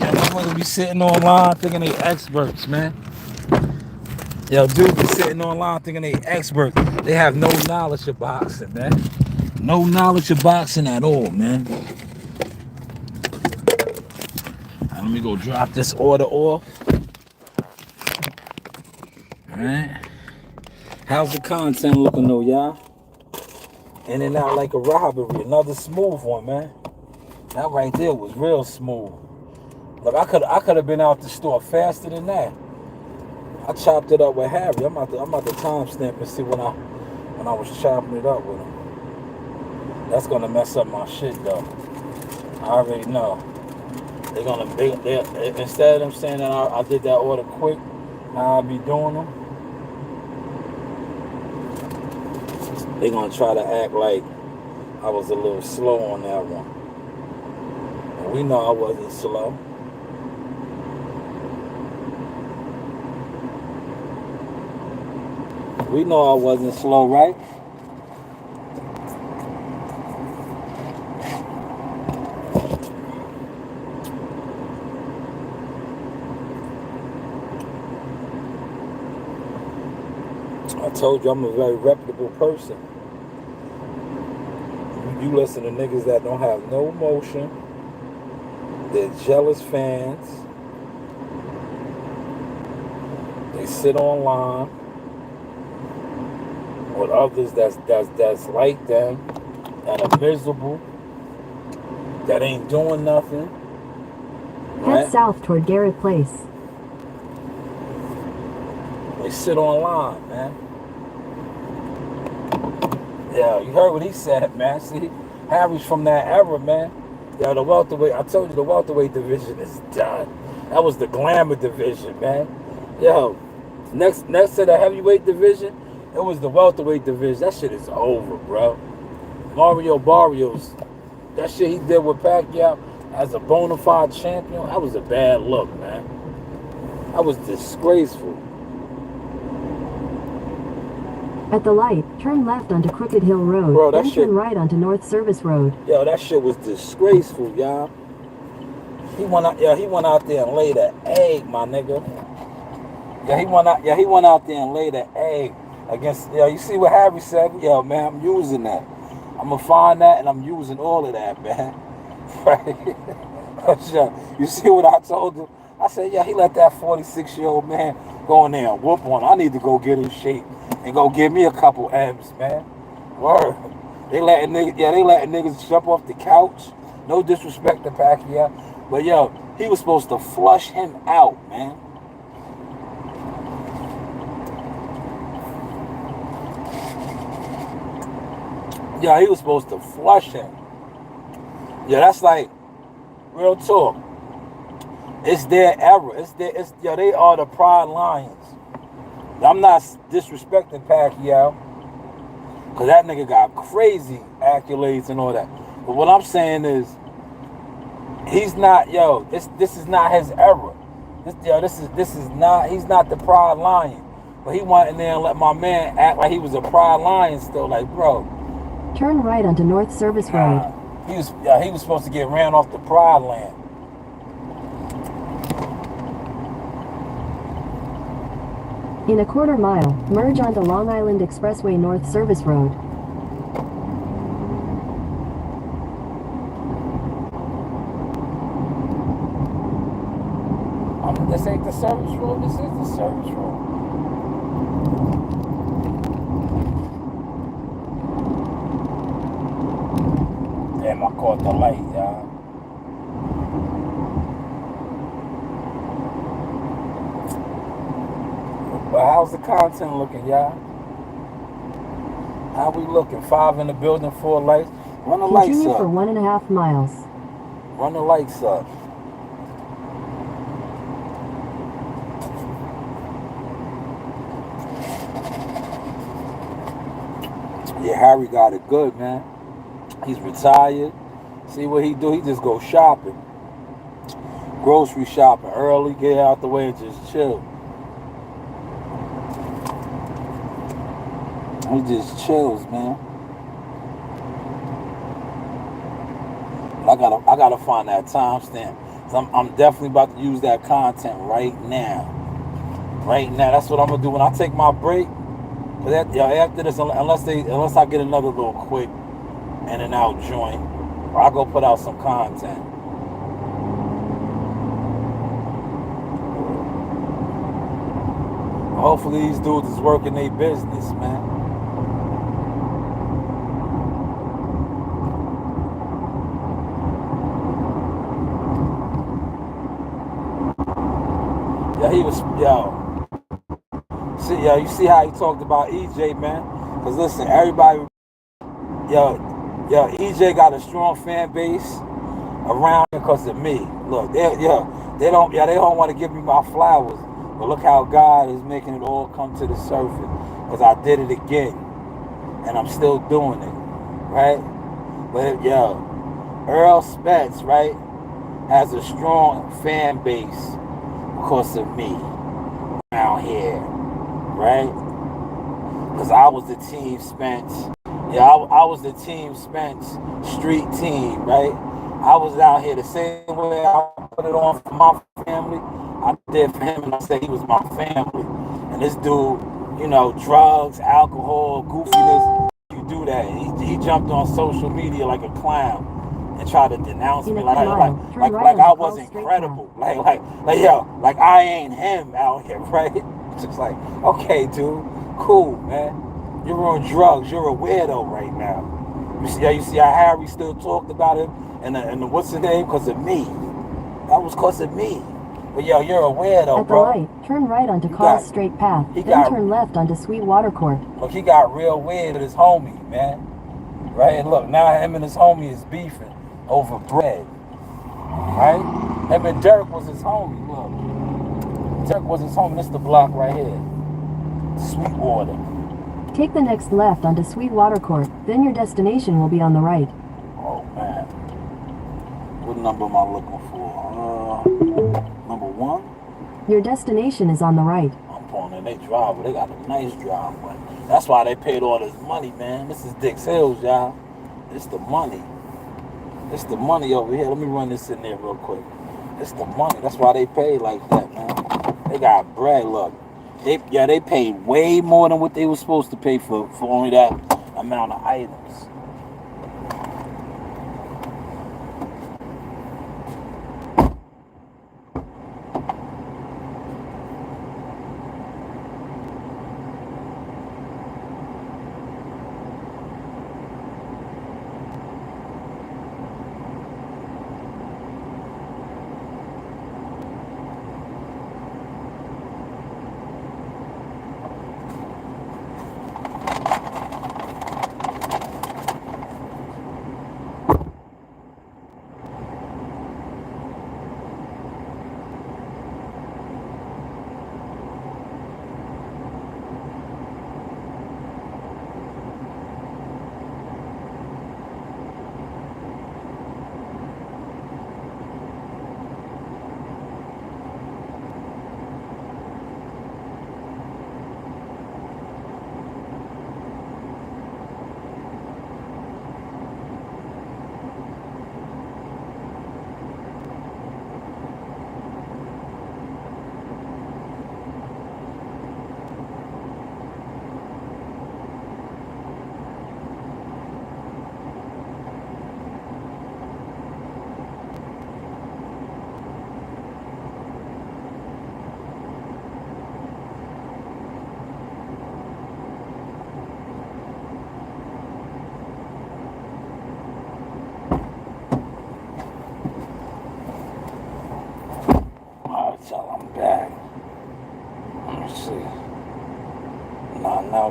Yeah, motherfuckers be sitting online thinking they experts, man. Yo, dudes be sitting online thinking they experts. They have no knowledge of boxing, man. No knowledge of boxing at all, man. Let me go drop this order off. Alright. How's the content looking though, y'all? In and out like a robbery. Another smooth one, man. That right there was real smooth. Look, I could have been out the store faster than that. I chopped it up with Harry. I'm about to timestamp and see when I was chopping it up with him. That's gonna mess up my shit though. I already know. They instead of them saying that I did that order quick, how I be doing them, they gonna try to act like I was a little slow on that one. And we know I wasn't slow. We know I wasn't slow, right? I told you I'm a very reputable person. You listen to niggas that don't have no emotion. They're jealous fans. They sit online with others that's like them, that are miserable, that ain't doing nothing. Right? Head south toward Garrett Place. They sit online, man. Yeah, you heard what he said, man. See, Harry's from that era, man. Yeah, the welterweight, I told you the welterweight division is done. That was the glamour division, man. Yo, next to the heavyweight division, it was the welterweight division. That shit is over, bro. Mario Barrios, that shit he did with Pacquiao as a bona fide champion, that was a bad look, man. That was disgraceful. At the light, turn left onto Crooked Hill Road, Bro, then turn right onto North Service Road. Yo, that shit was disgraceful, y'all. He went out there and laid an egg, my nigga. Yeah, he went out there and laid an egg against. Yo, you see what Harry said? Yo, man, I'm using that. I'm gonna find that and I'm using all of that, man. Right? You see what I told him? I said, yeah, he let that 46-year-old man go in there and whoop on. I need to go get in shape and go give me a couple M's, man. Word. They letting niggas jump off the couch. No disrespect to Pacquiao, but yo, he was supposed to flush him out, man. Yeah, he was supposed to flush him. Yeah, that's like real talk. It's their era. They are the Pride Lions. I'm not disrespecting Pacquiao, because that nigga got crazy accolades and all that. But what I'm saying is, he's not, this is not his era. He's not the Pride Lion. But he went in there and let my man act like he was a Pride Lion still. Like, bro. Turn right onto North Service Road. He was supposed to get ran off the Pride land. In a quarter mile, merge onto Long Island Expressway North Service Road. This ain't the service road, this is the service road. Damn, I caught the light, y'all. But how's the content looking, y'all? How we looking? 5 in the building, 4 lights. Run the lights Continue up. for 1.5 miles. Run the lights up. Yeah, Harry got it good, man. He's retired. See what he do? He just go shopping. Grocery shopping early, get out the way and just chill. He just chills, man. I gotta find that timestamp. I'm definitely about to use that content right now. Right now, that's what I'm gonna do when I take my break. After this, unless I get another little quick in and out joint, or I go put out some content. Hopefully these dudes is working their business, man. Yeah, he was, See, you see how he talked about EJ, man? Because listen, everybody, EJ got a strong fan base around because of me. Look, they don't want to give me my flowers, but look how God is making it all come to the surface. Because I did it again, and I'm still doing it, right? But Earl Spence, right, has a strong fan base because of me around here. Right? Because I was the Team Spence. I was the Team Spence street team, right? I was out here the same way I put it on for my family. I did for him, and I said he was my family. And this dude, drugs, alcohol, goofiness, you do that. He jumped on social media like a clown and tried to denounce me like I wasn't credible. Like I ain't him out here, right? Just like, okay, dude, cool, man. You're on drugs. You're a weirdo right now. You see how Harry still talked about him and what's his name? Because of me. That was because of me. But you're a weirdo, At the bro. light, turn right onto Cause Straight Path, then turn left onto Sweetwater Court. Look, he got real weird with his homie, man. Right? And look, now him and his homie is beefing over bread. Right? Him and Derek was his homie, look. Derek was his homie. This is the block right here. Sweetwater. Take the next left onto Sweetwater Court, then your destination will be on the right. Oh, man. What number am I looking for? Number 1? Your destination is on the right. I'm pulling in their driveway. They got a nice driveway. That's why they paid all this money, man. This is Dix Hills, y'all. It's the money. It's the money over here. Let me run this in there real quick. It's the money. That's why they paid like that, man. They got bread, look. They paid way more than what they were supposed to pay for only that amount of items.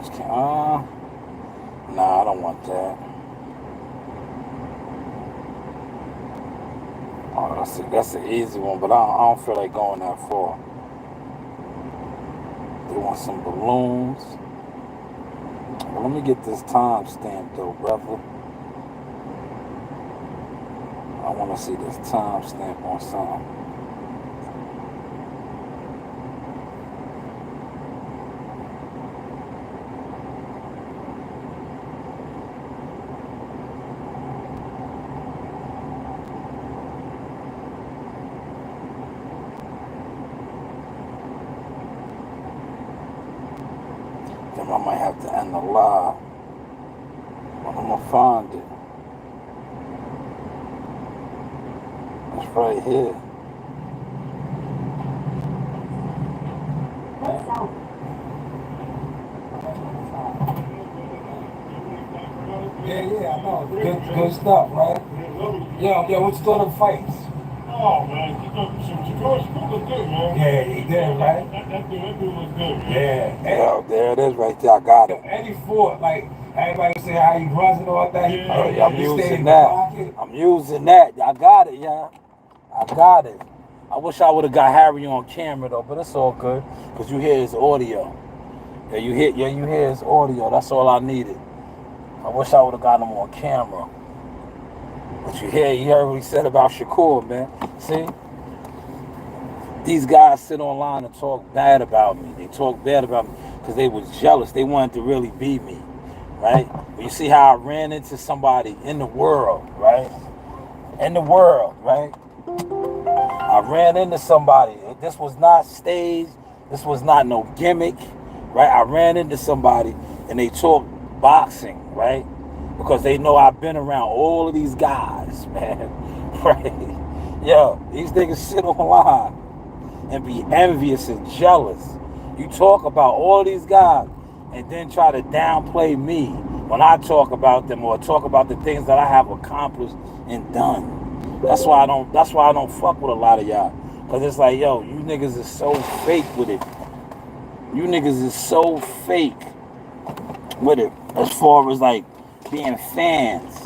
Dash cam. Nah, I don't want that. Oh, that's an easy one, but I don't feel like going that far. They want some balloons. Well, let me get this time stamp though, brother. I want to see this time stamp on something. Then I might have to end the live. But I'm going to find it. It's right here. Yeah, I know. Good stuff, right? Yo, what's doing the fights? Oh man, George looked good, man. Yeah, he did, right? That dude was good. Yeah. Yo, there it is right there. I got it. Eddie Ford, like, everybody say how he runs and all that. Yeah. I'm using that. I'm using that. I got it, yeah. I got it. I wish I would have got Harry on camera though, but it's all good because you hear his audio. Yeah, you hear his audio. That's all I needed. I wish I would have got him on camera. But you heard what he said about Shakur, man. See? These guys sit online and talk bad about me. They talk bad about me because they was jealous. They wanted to really be me, right? But you see how I ran into somebody in the world, right? In the world, right? I ran into somebody. This was not staged. This was not no gimmick, right? I ran into somebody and they talk boxing, right? Because they know I've been around all of these guys, man. Right? Yo, these niggas sit online and be envious and jealous. You talk about all these guys and then try to downplay me when I talk about them or talk about the things that I have accomplished and done. That's why I don't fuck with a lot of y'all. Cause it's like, yo, you niggas is so fake with it. You niggas is so fake with it as far as like being fans.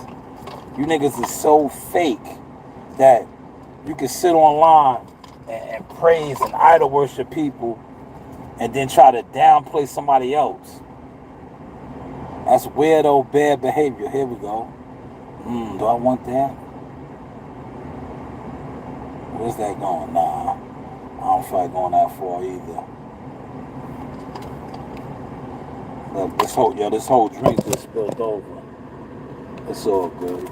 You niggas is so fake that you can sit online and praise and idol worship people and then try to downplay somebody else. That's weirdo bad behavior. Here we go. Do I want that? Where's that going? Nah, I don't feel like going that far either. Look, this whole drink just spilled over. It's all good.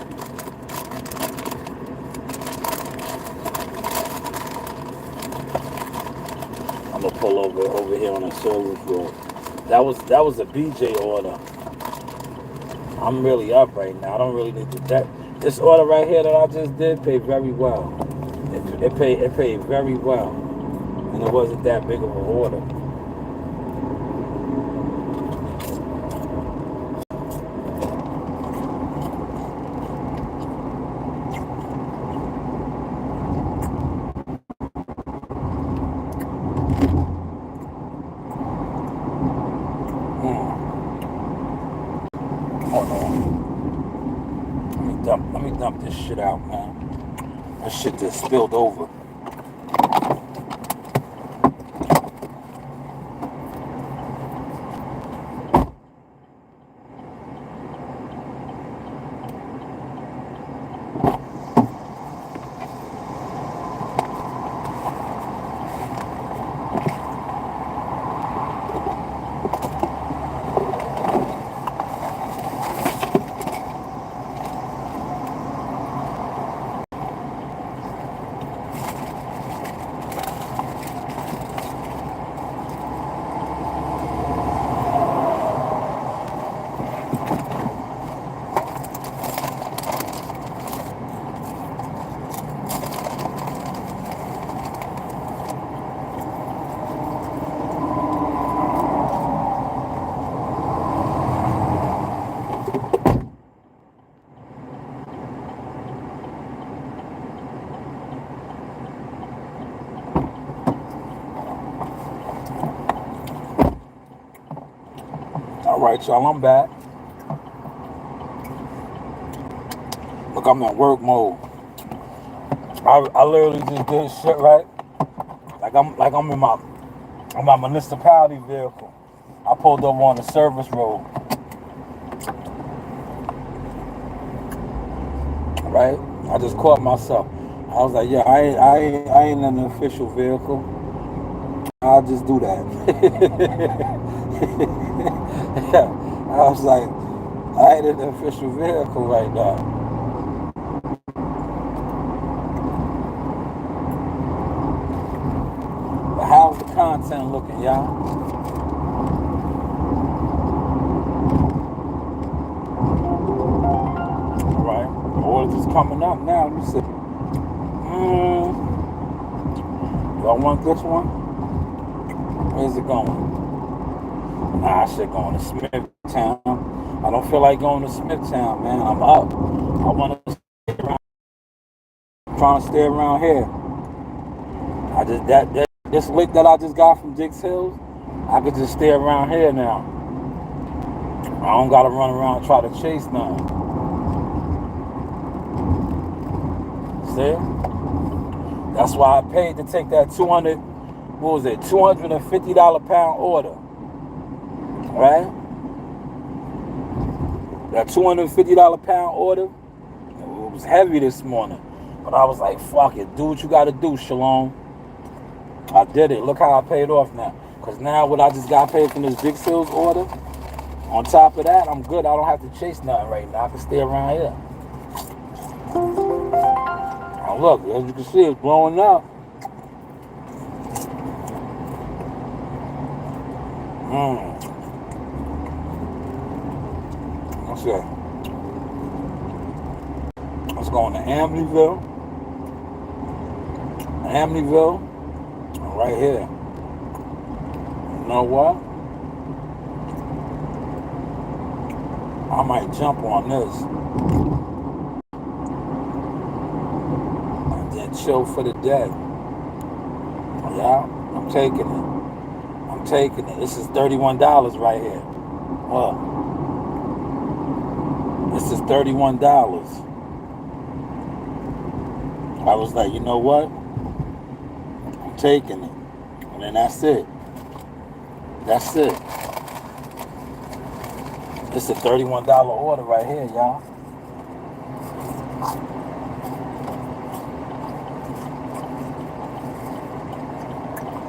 I'm gonna pull over here on the service road. That was a BJ order. I'm really up right now. I don't really need that. This order right here that I just did paid very well. It paid very well, and it wasn't that big of an order. Hold on. Let me dump this shit out, man. This shit just spilled over. right, y'all, I'm back. Look, I'm in work mode. I literally just did shit, right? Like I'm in my municipality vehicle. I pulled over on the service road. Right? I just caught myself. I was like, yeah, I ain't in an official vehicle. I'll just do that. Yeah. I was like, I ain't in an official vehicle right now. But how's the content looking, y'all? Alright. The orders is coming up now. Let me see. Y'all want this one? Where's it going? Nah, shit going to Smithtown. I don't feel like going to Smithtown, man. I'm up. I want to stay around. I'm trying to stay around here. I just this lick that I just got from Dix Hills, I could just stay around here now. I don't gotta run around and try to chase nothing. See? That's why I paid to take that $250 pound order. Right? That $250 pound order, it was heavy this morning. But I was like, fuck it. Do what you gotta do, Shalom. I did it. Look how I paid off now. Because now what I just got paid from this Big Sales order, on top of that, I'm good. I don't have to chase nothing right now. I can stay around here. Now look, as you can see, it's blowing up. Let's see. Let's go into Amityville. Right here. You know what? I might jump on this and then chill for the day. Yeah, I'm taking it. This is $31 right here. Well, this is $31. I was like, you know what? I'm taking it. And then that's it. That's it. It's a $31 order right here, y'all.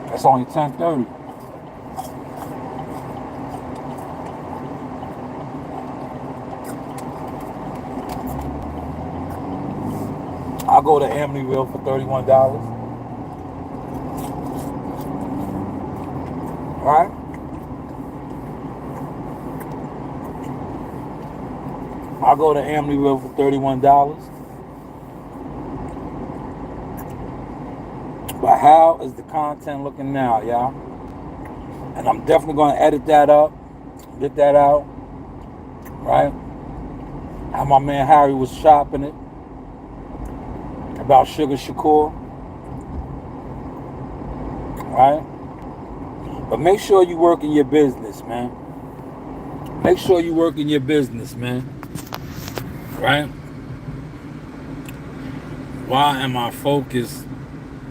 That's only $10.30. I'll go to Amityville for $31. Alright? I'll go to Amityville for $31. But how is the content looking now, y'all? And I'm definitely going to edit that up, get that out, right? How my man Harry was shopping it about Sugar Shakur, right? But make sure you work in your business, man. Make sure you work in your business, man. Right? Why am I focused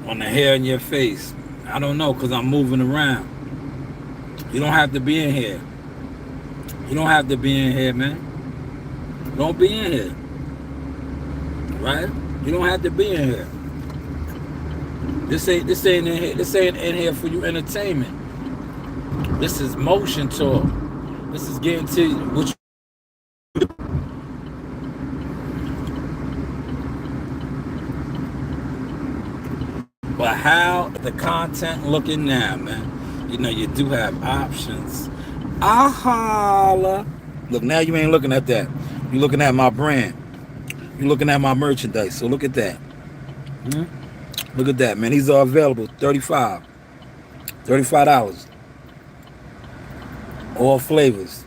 on the hair in your face? I don't know, because I'm moving around. You don't have to be in here. You don't have to be in here, man. Don't be in here. Right? You don't have to be in here. This ain't in here. This ain't in here for your entertainment. This is motion talk. This is getting to what you. But how the content looking now, man? You know, you do have options. I holla. Look, now you ain't looking at that. You're looking at my brand. You're looking at my merchandise. So look at that. Look at that, man. These are available. $35. All flavors.